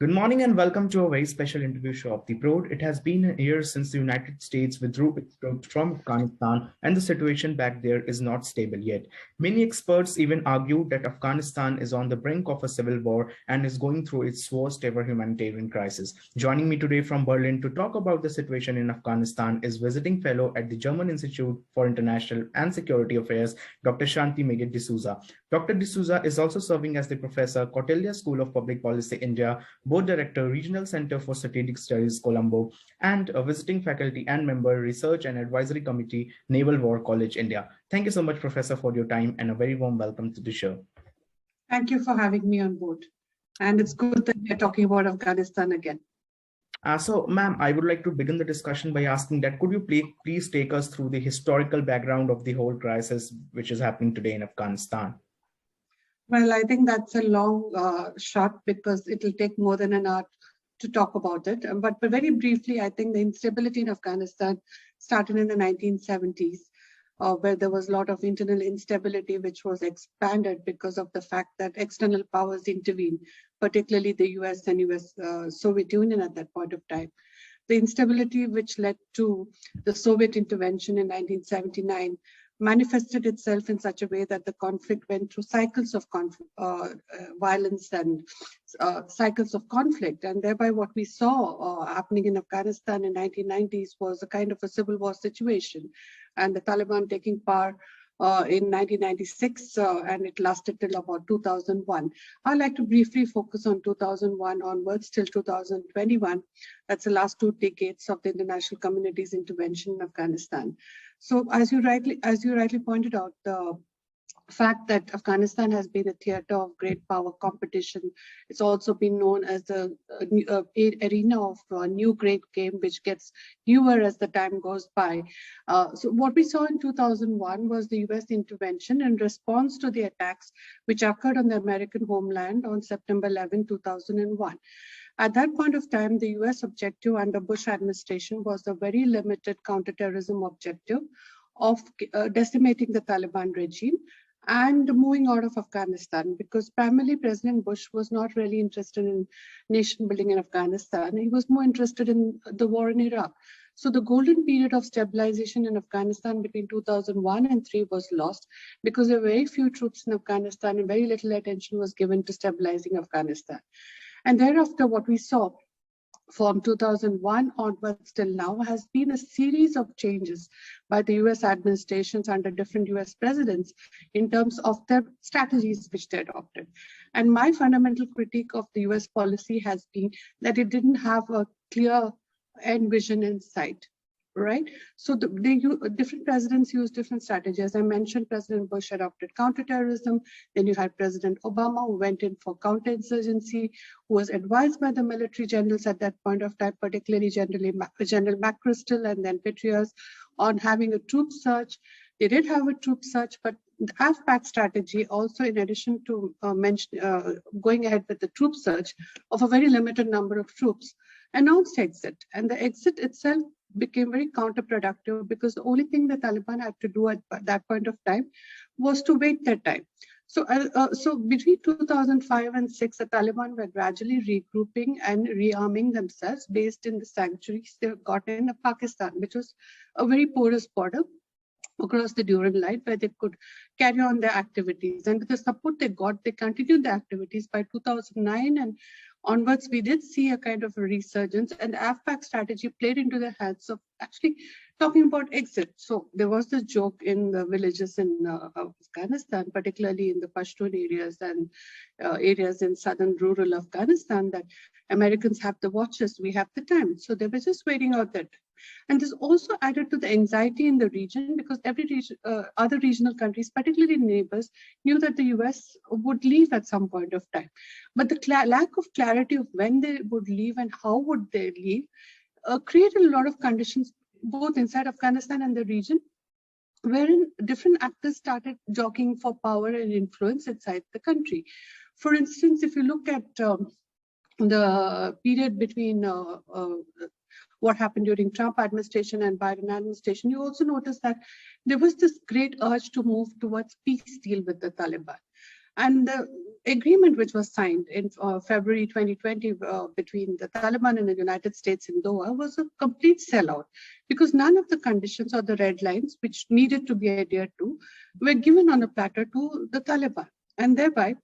Good morning and welcome to a very special interview show of The Prode. It has been a year since the United States withdrew its troops from Afghanistan, and the situation back there is not stable yet. Many experts even argue that Afghanistan is on the brink of a civil war and is going through its worst ever humanitarian crisis. Joining me today from Berlin to talk about the situation in Afghanistan is visiting fellow at the German Institute for International and Security Affairs, Dr. Shanthie D'Souza. Dr. D'Souza is also serving as the professor, Kautilya School of Public Policy, India, board director, Regional Center for Strategic Studies, Colombo, and a visiting faculty and member, Research and Advisory Committee, Naval War College, India. Thank you so much, Professor, for your time and a very warm welcome to the show. Thank you for having me on board. And it's good that we're talking about Afghanistan again. So, ma'am, I would like to begin the discussion by asking that could you please take us through the historical background of the whole crisis which is happening today in Afghanistan? Well, I think that's a long shot because it'll take more than an hour to talk about it. But very briefly, I think the instability in Afghanistan started in the 1970s, where there was a lot of internal instability, which was expanded because of the fact that external powers intervened, particularly the US and Soviet Union at that point of time. The instability which led to the Soviet intervention in 1979 manifested itself in such a way that the conflict went through cycles of violence and cycles of conflict. And thereby what we saw happening in Afghanistan in 1990s was a kind of a civil war situation, and the Taliban taking power in 1996, and it lasted till about 2001. I'd like to briefly focus on 2001 onwards till 2021. That's the last 2 decades of the international community's intervention in Afghanistan. So as you rightly pointed out, the fact that Afghanistan has been a theater of great power competition. It's also been known as the arena of a new great game, which gets newer as the time goes by. So what we saw in 2001 was the US intervention in response to the attacks which occurred on the American homeland on September 11, 2001. At that point of time, the US objective under Bush administration was a very limited counterterrorism objective of decimating the Taliban regime and moving out of Afghanistan, because primarily President Bush was not really interested in nation building in Afghanistan. He was more interested in the war in Iraq. So the golden period of stabilization in Afghanistan between 2001 and 3 was lost because there were very few troops in Afghanistan and very little attention was given to stabilizing Afghanistan. And thereafter, what we saw from 2001 onwards till now has been a series of changes by the US administrations under different US presidents in terms of their strategies which they adopted. And my fundamental critique of the US policy has been that it didn't have a clear end vision in sight. Right? So different presidents use different strategies. I mentioned President Bush adopted counterterrorism. Then you had President Obama, who went in for counterinsurgency, who was advised by the military generals at that point of time, particularly General McChrystal and then Petraeus, on having a troop surge. They did have a troop surge, but the AFPAC strategy also, in addition to going ahead with the troop surge of a very limited number of troops, announced exit. And the exit itself became very counterproductive because the only thing the Taliban had to do at that point of time was to wait their time. So, between 2005 and 6, the Taliban were gradually regrouping and rearming themselves based in the sanctuaries they got in Pakistan, which was a very porous border across the Durand Line, where they could carry on their activities. And with the support they got, they continued the activities. By 2009 and onwards, we did see a kind of a resurgence, and the AFPAC strategy played into the hands of actually talking about exit. So there was this joke in the villages in Afghanistan, particularly in the Pashtun areas and areas in southern rural Afghanistan, that Americans have the watches, we have the time. So they were just waiting out that. And this also added to the anxiety in the region because every other regional countries, particularly neighbors, knew that the US would leave at some point of time. But the lack of clarity of when they would leave and how would they leave created a lot of conditions both inside Afghanistan and the region, wherein different actors started jockeying for power and influence inside the country. For instance, if you look at the period between what happened during Trump administration and Biden administration, you also notice that there was this great urge to move towards peace deal with the Taliban. And agreement which was signed in February 2020 between the Taliban and the United States in Doha was a complete sellout, because none of the conditions or the red lines which needed to be adhered to were given on a platter to the Taliban. And thereby,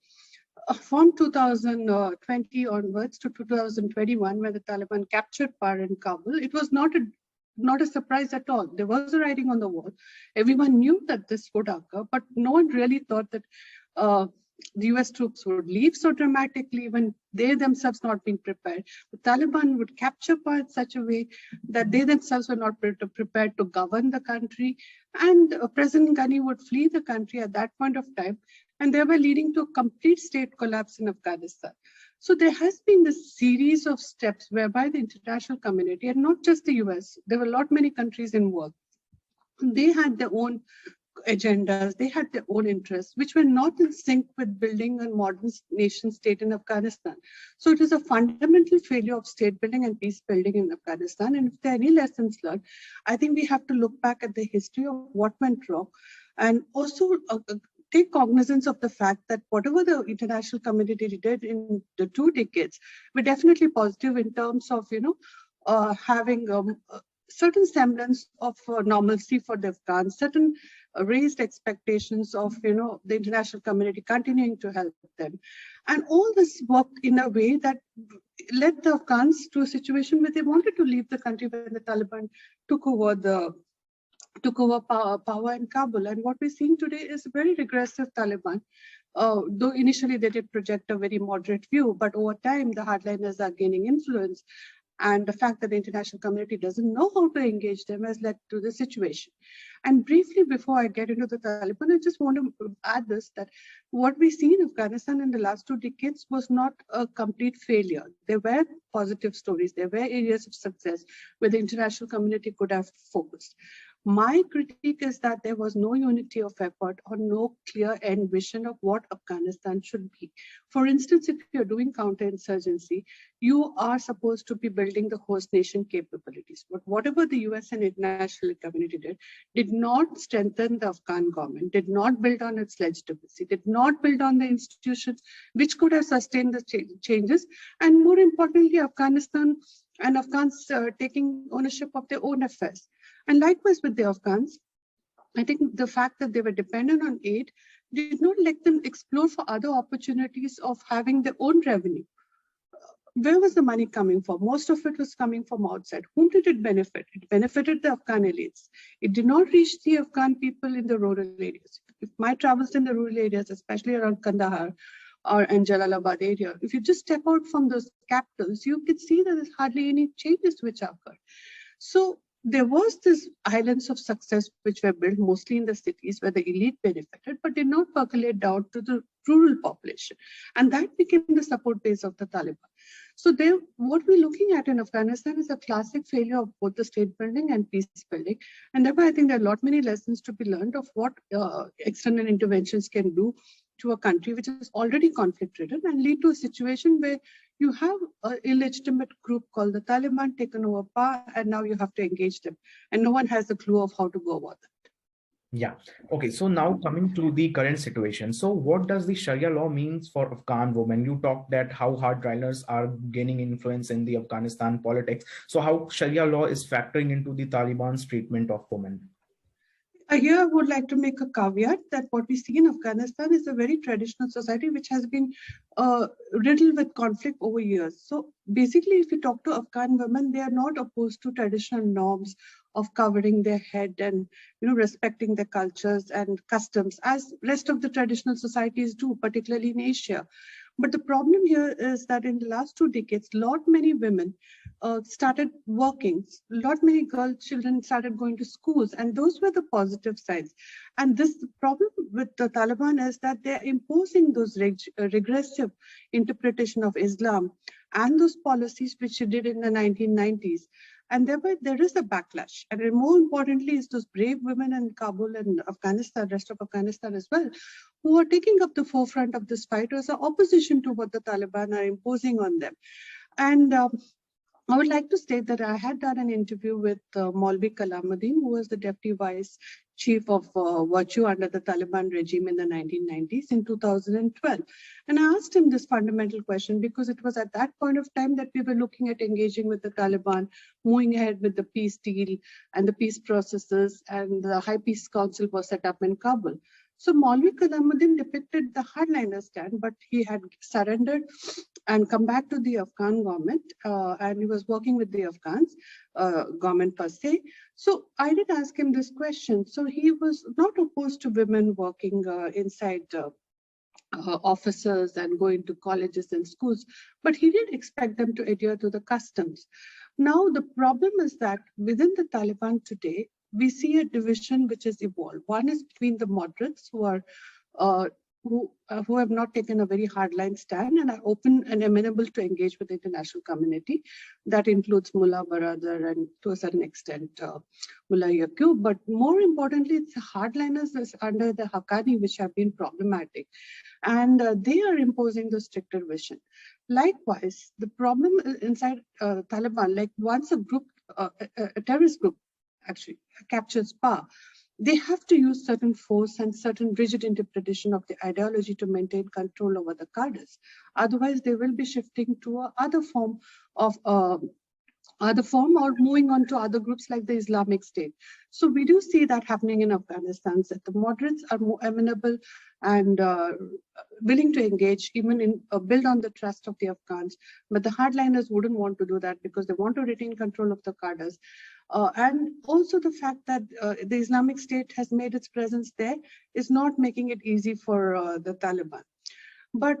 from 2020 onwards to 2021, when the Taliban captured power in Kabul, it was not a surprise at all. There was a writing on the wall. Everyone knew that this would occur, but no one really thought that the US troops would leave so dramatically when they themselves not being prepared. The Taliban would capture power in such a way that they themselves were not prepared to govern the country. And President Ghani would flee the country at that point of time, and thereby leading to a complete state collapse in Afghanistan. So there has been this series of steps whereby the international community, and not just the US, there were many countries involved. They had their own agendas, they had their own interests, which were not in sync with building a modern nation state in Afghanistan. So it is a fundamental failure of state building and peace building in Afghanistan. And if there are any lessons learned, I think we have to look back at the history of what went wrong, and also take cognizance of the fact that whatever the international community did in the 2 decades were definitely positive in terms of, having certain semblance of normalcy for the Afghans, certain raised expectations of, the international community continuing to help them. And all this worked in a way that led the Afghans to a situation where they wanted to leave the country when the Taliban took over power in Kabul. And what we're seeing today is a very regressive Taliban. Though initially they did project a very moderate view, but over time the hardliners are gaining influence. And the fact that the international community doesn't know how to engage them has led to the situation. And briefly, before I get into the Taliban, I just want to add this, that what we see in Afghanistan in the last 2 decades was not a complete failure. There were positive stories. There were areas of success where the international community could have focused. My critique is that there was no unity of effort or no clear end vision of what Afghanistan should be. For instance, if you're doing counterinsurgency, you are supposed to be building the host nation capabilities. But whatever the US and international community did not strengthen the Afghan government, did not build on its legitimacy, did not build on the institutions which could have sustained the changes. And more importantly, Afghanistan and Afghans taking ownership of their own affairs. And likewise with the Afghans, I think the fact that they were dependent on aid did not let them explore for other opportunities of having their own revenue. Where was the money coming from? Most of it was coming from outside. Whom did it benefit? It benefited the Afghan elites. It did not reach the Afghan people in the rural areas. If my travels in the rural areas, especially around Kandahar and Jalalabad area, if you just step out from those capitals, you can see that there's hardly any changes which occurred. So there was this islands of success which were built mostly in the cities where the elite benefited, but did not percolate down to the rural population. And that became the support base of the Taliban. So what we're looking at in Afghanistan is a classic failure of both the state building and peace building. And therefore, I think there are many lessons to be learned of what external interventions can do to a country which is already conflict-ridden and lead to a situation where you have an illegitimate group called the Taliban taken over power, and now you have to engage them. And no one has a clue of how to go about that. Yeah. Okay. So now coming to the current situation. So what does the Sharia law means for Afghan women? You talked that how hardliners are gaining influence in the Afghanistan politics. So how Sharia law is factoring into the Taliban's treatment of women? Here, I would like to make a caveat that what we see in Afghanistan is a very traditional society which has been riddled with conflict over years. So basically, if you talk to Afghan women, they are not opposed to traditional norms of covering their head and respecting their cultures and customs, as rest of the traditional societies do, particularly in Asia. But the problem here is that in the last 2 decades, many women started working, many children started going to schools, and those were the positive sides. And this problem with the Taliban is that they're imposing those regressive interpretation of Islam and those policies which they did in the 1990s. And thereby there is a backlash. And more importantly is those brave women in Kabul and Afghanistan, rest of Afghanistan as well, who are taking up the forefront of this fight as an opposition to what the Taliban are imposing on them. And I would like to state that I had done an interview with Maulvi Kalamuddin, who was the Deputy Vice chief of virtue under the Taliban regime in the 1990s in 2012. And I asked him this fundamental question because it was at that point of time that we were looking at engaging with the Taliban, moving ahead with the peace deal and the peace processes, and the High Peace Council was set up in Kabul. So Maulvi Kalamuddin depicted the hardliner stand, but he had surrendered and come back to the Afghan government, and he was working with the Afghans government per se. So I did ask him this question. So he was not opposed to women working inside officers and going to colleges and schools, but he did expect them to adhere to the customs. Now, the problem is that within the Taliban today, we see a division which has evolved. One is between the moderates who are who have not taken a very hardline stand and are open and amenable to engage with the international community. That includes Mullah Baradar and to a certain extent Mullah Yaqub. But more importantly, it's the hardliners under the Haqqani which have been problematic. And they are imposing the stricter vision. Likewise, the problem inside Taliban, like once a group, a terrorist group actually captures power, they have to use certain force and certain rigid interpretation of the ideology to maintain control over the cadres. Otherwise, they will be shifting to a other form or moving on to other groups like the Islamic State. So we do see that happening in Afghanistan, that the moderates are more amenable and willing to engage, even in build on the trust of the Afghans. But the hardliners wouldn't want to do that because they want to retain control of the cadres. And also the fact that the Islamic State has made its presence there is not making it easy for the Taliban. But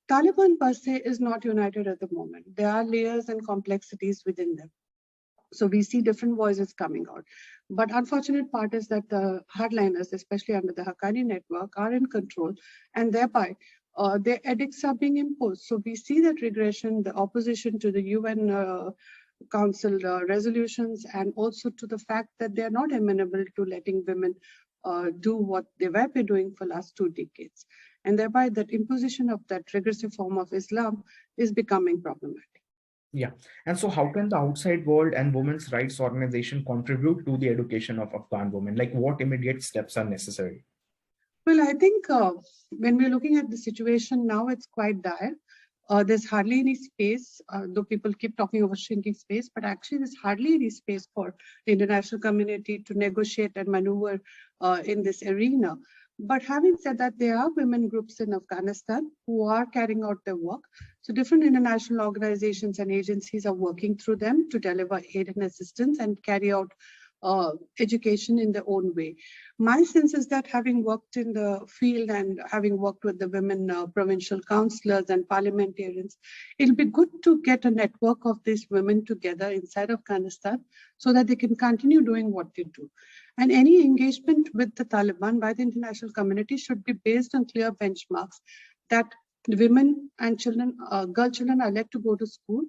Taliban per se is not united at the moment. There are layers and complexities within them. So we see different voices coming out. But unfortunate part is that the hardliners, especially under the Haqqani network, are in control, and thereby their edicts are being imposed. So we see that regression, the opposition to the UN Council resolutions, and also to the fact that they are not amenable to letting women do what they were doing for the last 2 decades. And thereby that imposition of that regressive form of Islam is becoming problematic. Yeah. And so how can the outside world and women's rights organization contribute to the education of Afghan women? Like what immediate steps are necessary? Well, I think when we're looking at the situation now, it's quite dire. There's hardly any space, though people keep talking about shrinking space, but actually there's hardly any space for the international community to negotiate and maneuver in this arena. But having said that, there are women groups in Afghanistan who are carrying out their work. So different international organizations and agencies are working through them to deliver aid and assistance and carry out education in their own way. My sense is that having worked in the field and having worked with the women provincial councillors and parliamentarians, it'll be good to get a network of these women together inside Afghanistan so that they can continue doing what they do. And any engagement with the Taliban by the international community should be based on clear benchmarks that women and children, girl children are let to go to school,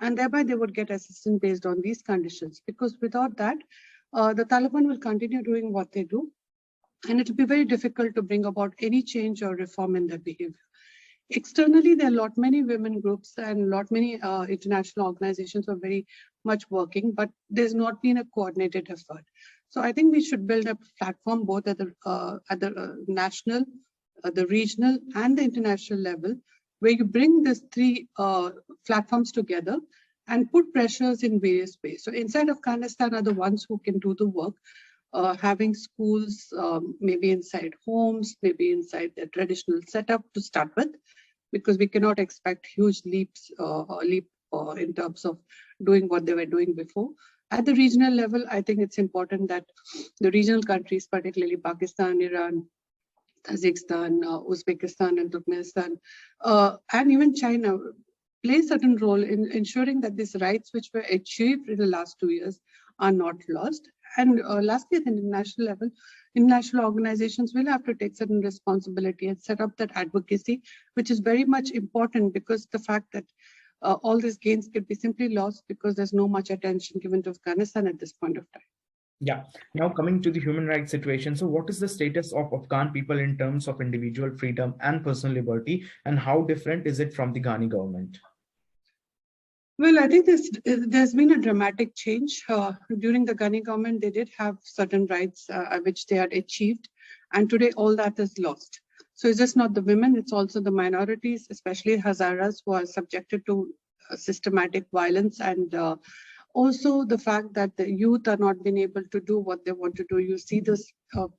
and thereby they would get assistance based on these conditions. Because without that, the Taliban will continue doing what they do, and it will be very difficult to bring about any change or reform in their behavior. Externally, there are many women groups and many international organizations are very much working, but there's not been a coordinated effort. So I think we should build a platform both at the national, the regional, and the international level, where you bring these 3 platforms together and put pressures in various ways. So inside Afghanistan are the ones who can do the work, having schools, maybe inside homes, maybe inside the traditional setup to start with, because we cannot expect huge leaps in terms of doing what they were doing before. At the regional level, I think it's important that the regional countries, particularly Pakistan, Iran, Kazakhstan, Uzbekistan, and Turkmenistan, and even China, play a certain role in ensuring that these rights which were achieved in the last 2 years are not lost. And lastly, at the international level, international organizations will have to take certain responsibility and set up that advocacy, which is very much important, because the fact that all these gains could be simply lost because there's no much attention given to Afghanistan at this point of time. Yeah. Now coming to the human rights situation. So what is the status of Afghan people in terms of individual freedom and personal liberty, and how different is it from the Ghani government? Well, I think there's been a dramatic change. During the Ghani government, they did have certain rights which they had achieved, and today all that is lost. So it's just not the women, it's also the minorities, especially Hazaras, who are subjected to systematic violence, and also the fact that the youth are not being able to do what they want to do. You see those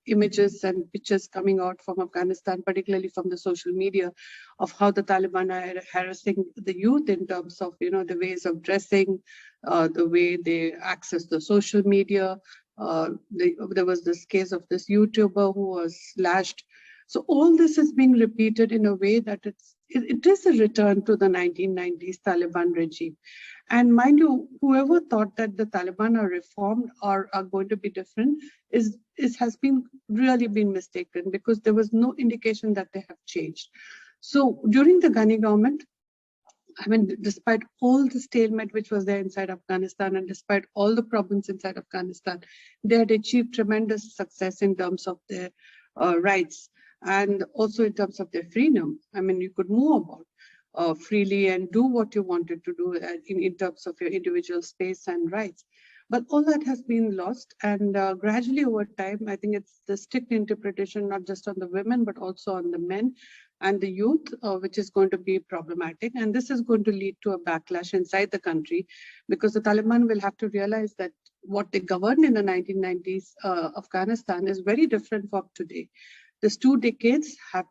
images and pictures coming out from Afghanistan, particularly from the social media, of how the Taliban are harassing the youth in terms of, the ways of dressing, the way they access the social media. There was this case of this YouTuber who was slashed. So all this is being repeated in a way that it is a return to the 1990s Taliban regime. And mind you, whoever thought that the Taliban are reformed or are going to be different has been really been mistaken, because there was no indication that they have changed. So during the Ghani government, I mean, despite all the stalemate which was there inside Afghanistan, and despite all the problems inside Afghanistan, they had achieved tremendous success in terms of their rights, and also in terms of their freedom. I mean, you could move about freely and do what you wanted to do in terms of your individual space and rights. But all that has been lost, and gradually over time, I think it's the strict interpretation, not just on the women, but also on the men and the youth, which is going to be problematic. And this is going to lead to a backlash inside the country, because the Taliban will have to realize that what they governed in the 1990s Afghanistan is very different from today. These 2 decades have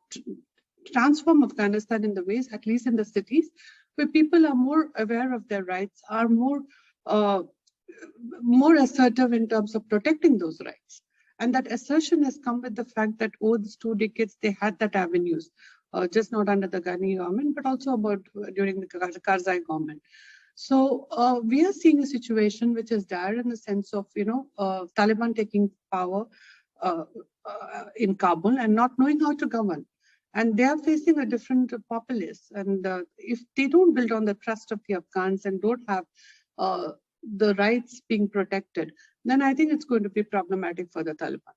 transformed Afghanistan in the ways, at least in the cities, where people are more aware of their rights, are more assertive in terms of protecting those rights. And that assertion has come with the fact that over these 2 decades, they had that avenues, just not under the Ghani government, but also during the Karzai government. So we are seeing a situation which is dire in the sense of, Taliban taking power in Kabul and not knowing how to govern. And they are facing a different populace. And if they don't build on the trust of the Afghans and don't have the rights being protected, then I think it's going to be problematic for the Taliban.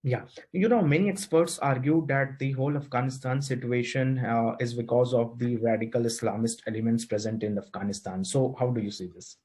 Yeah, many experts argue that the whole Afghanistan situation is because of the radical Islamist elements present in Afghanistan. So how do you see this?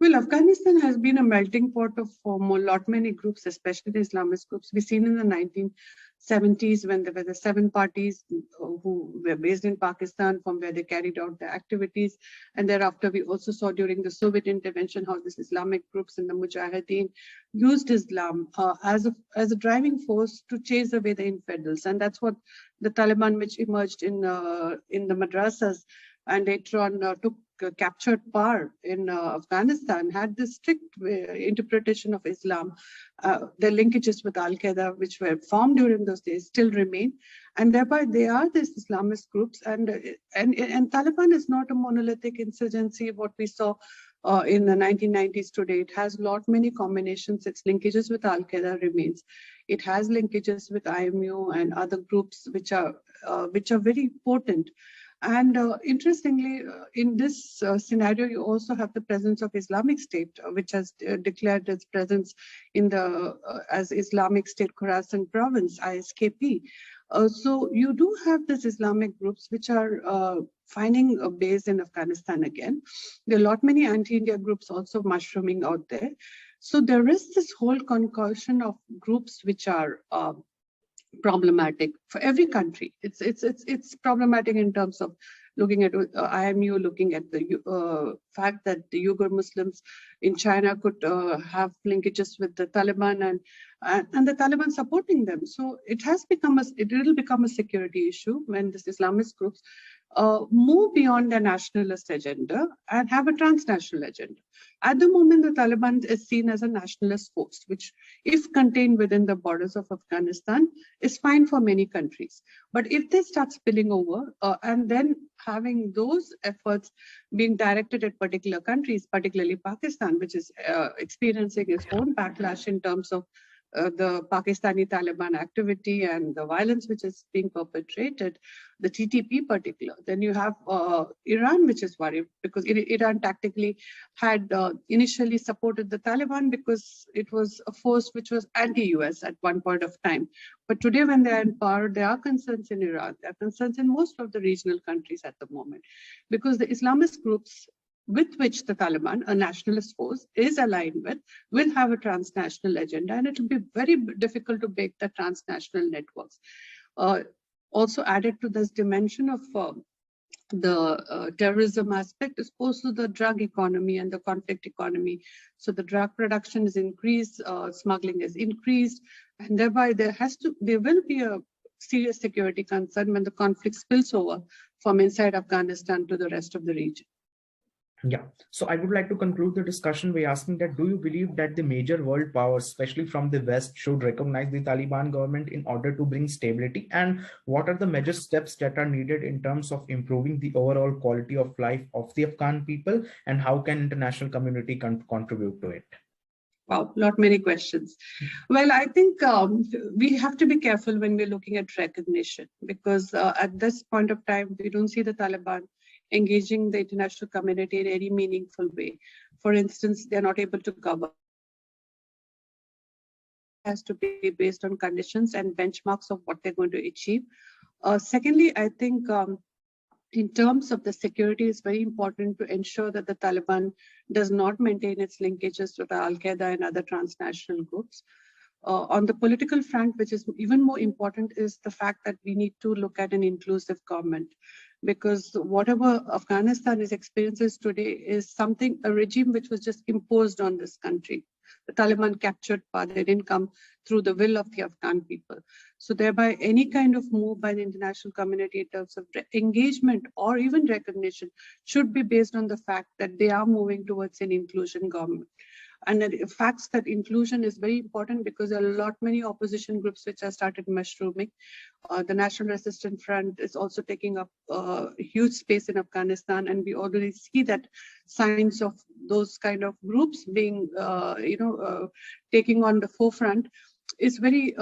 Well, Afghanistan has been a melting pot of many groups, especially the Islamist groups. We've seen in the 1970s when there were the 7 parties who were based in Pakistan, from where they carried out their activities. And thereafter, we also saw during the Soviet intervention how these Islamic groups and the Mujahideen used Islam as a driving force to chase away the infidels. And that's what the Taliban, which emerged in the madrasas and later on took captured power in Afghanistan, had this strict interpretation of Islam. The linkages with Al-Qaeda, which were formed during those days, still remain. And thereby they are these Islamist groups. And Taliban is not a monolithic insurgency, what we saw in the 1990s today. It has many combinations. Its linkages with Al-Qaeda remains. It has linkages with IMU and other groups which are very potent. And interestingly, in this scenario, you also have the presence of Islamic State, which has declared its presence in the as Islamic State Khorasan province, ISKP. So you do have these Islamic groups which are finding a base in Afghanistan again. There are many anti-India groups also mushrooming out there. So there is this whole concoction of groups which are problematic for every country. It's problematic in terms of looking at IMU, looking at the fact that the Uyghur Muslims in China could have linkages with the Taliban and the Taliban supporting them. So it will become a security issue when these Islamist groups move beyond their nationalist agenda and have a transnational agenda. At the moment, the Taliban is seen as a nationalist force, which, if contained within the borders of Afghanistan, is fine for many countries. But if they start spilling over and then having those efforts being directed at particular countries, particularly Pakistan, which is experiencing its own backlash in terms of the Pakistani Taliban activity and the violence which is being perpetrated, the TTP particular. Then you have Iran, which is worried because Iran tactically had initially supported the Taliban because it was a force which was anti-US at one point of time. But today when they are in power, there are concerns in Iran. There are concerns in most of the regional countries at the moment because the Islamist groups with which the Taliban, a nationalist force, is aligned with, will have a transnational agenda, and it will be very difficult to break the transnational networks. Also added to this dimension of the terrorism aspect is also the drug economy and the conflict economy. So the drug production is increased, smuggling is increased, and thereby there will be a serious security concern when the conflict spills over from inside Afghanistan to the rest of the region. Yeah, so I would like to conclude the discussion by asking that do you believe that the major world powers, especially from the West, should recognize the Taliban government in order to bring stability? And what are the major steps that are needed in terms of improving the overall quality of life of the Afghan people? And how can international community contribute to it? Wow, not many questions. Well, I think we have to be careful when we're looking at recognition because at this point of time, we don't see the Taliban engaging the international community in any meaningful way. For instance, they're not able to cover. It has to be based on conditions and benchmarks of what they're going to achieve. Secondly, I think in terms of the security, it's very important to ensure that the Taliban does not maintain its linkages to the Al-Qaeda and other transnational groups. On the political front, which is even more important, is the fact that we need to look at an inclusive government, because whatever Afghanistan is experiencing today is a regime which was just imposed on this country. The Taliban captured power, they didn't come through the will of the Afghan people. So thereby any kind of move by the international community in terms of engagement or even recognition should be based on the fact that they are moving towards an inclusion government. And the facts that inclusion is very important because there are many opposition groups which have started mushrooming. The National Resistance Front is also taking up huge space in Afghanistan, and we already see that signs of those kind of groups being, taking on the forefront is very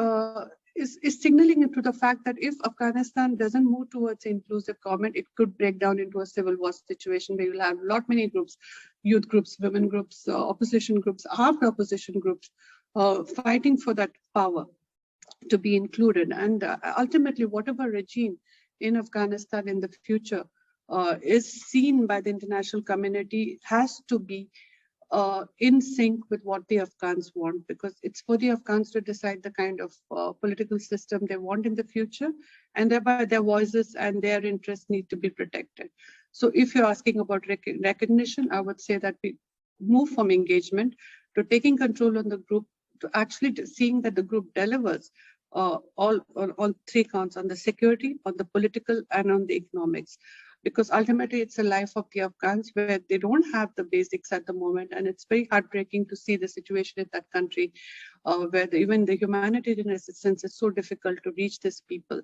is signaling into the fact that if Afghanistan doesn't move towards an inclusive government, it could break down into a civil war situation where you'll have many groups, youth groups, women groups, opposition groups, armed opposition groups, fighting for that power to be included. And ultimately, whatever regime in Afghanistan in the future is seen by the international community has to be in sync with what the Afghans want, because it's for the Afghans to decide the kind of political system they want in the future, and thereby their voices and their interests need to be protected. So if you're asking about recognition, I would say that we move from engagement to taking control on the group to actually seeing that the group delivers all three counts: on the security, on the political, and on the economics. Because ultimately it's a life of the Afghans where they don't have the basics at the moment, and it's very heartbreaking to see the situation in that country where even the humanitarian assistance is so difficult to reach these people.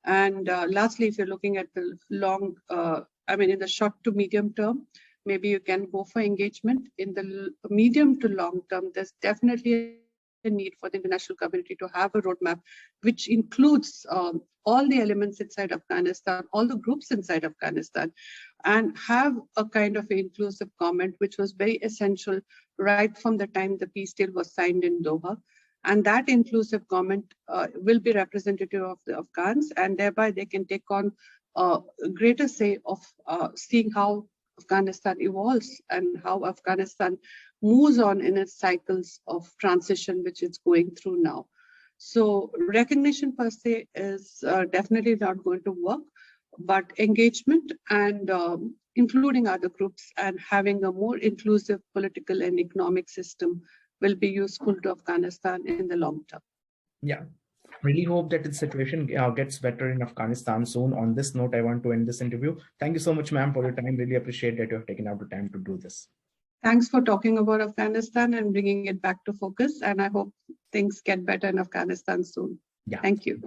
And lastly, if you're looking at the in the short to medium term, maybe you can go for engagement. In the medium to long term, there's definitely a need for the international community to have a roadmap which includes all the elements inside Afghanistan, all the groups inside Afghanistan, and have a kind of inclusive government, which was very essential right from the time the peace deal was signed in Doha. And that inclusive government will be representative of the Afghans, and thereby they can take on a greater say of seeing how Afghanistan evolves and how Afghanistan moves on in its cycles of transition, which it's going through now. So recognition per se is definitely not going to work, but engagement and including other groups and having a more inclusive political and economic system will be useful to Afghanistan in the long term. Yeah. Really hope that the situation gets better in Afghanistan soon. On this note, I want to end this interview. Thank you so much, ma'am, for your time. Really appreciate that you have taken out the time to do this. Thanks for talking about Afghanistan and bringing it back to focus. And I hope things get better in Afghanistan soon. Yeah. Thank you.